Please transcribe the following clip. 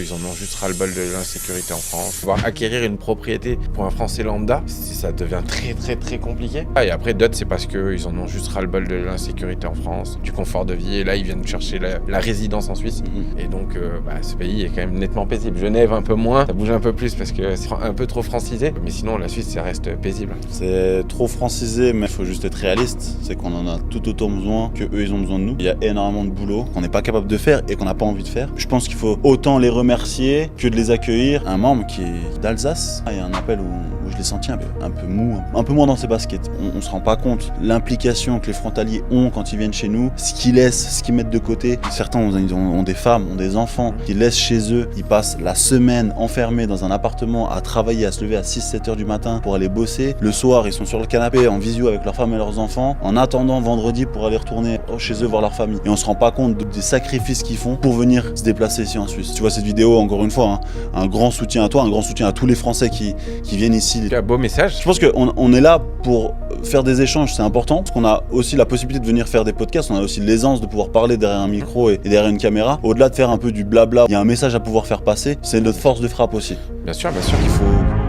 Ils en ont juste ras-le-bol de l'insécurité en France. Pouvoir acquérir une propriété pour un Français lambda, ça devient très compliqué. Et après d'autres, c'est parce qu'ils en ont juste ras-le-bol de l'insécurité en France, du confort de vie. Et là, ils viennent chercher la résidence en Suisse. Et donc, ce pays est quand même nettement paisible. Genève un peu moins, ça bouge un peu plus parce que c'est un peu trop francisé. Mais sinon, la Suisse, ça reste paisible. C'est trop francisé, mais il faut juste être réaliste. C'est qu'on en a tout autant besoin que eux, ils ont besoin de nous. Il y a énormément de boulot qu'on n'est pas capable de faire et qu'on n'a pas envie de faire. Je pense qu'il faut autant les remercier que de les accueillir. Un membre qui est d'Alsace, il y a un appel où je l'ai senti un peu mou, un peu moins dans ses baskets. On se rend pas compte l'implication que les frontaliers ont quand ils viennent chez nous, ce qu'ils laissent, ce qu'ils mettent de côté. Certains ont des femmes, ont des enfants qu'ils laissent chez eux. Ils passent la semaine enfermés dans un appartement à travailler, à se lever à 6-7 heures du matin pour aller bosser. Le soir, ils sont sur le canapé en visio avec leurs femmes et leurs enfants en attendant vendredi pour aller retourner chez eux voir leur famille. Et on se rend pas compte des sacrifices qu'ils font pour venir se déplacer ici en Suisse. Tu vois cette vidéo, encore une fois, un grand soutien à toi, un grand soutien à tous les Français qui viennent ici. Un beau message. Je pense qu'on est là pour faire des échanges, c'est important, parce qu'on a aussi la possibilité de venir faire des podcasts, on a aussi l'aisance de pouvoir parler derrière un micro et derrière une caméra. Au-delà de faire un peu du blabla, il y a un message à pouvoir faire passer, c'est notre force de frappe aussi. Bien sûr. Il faut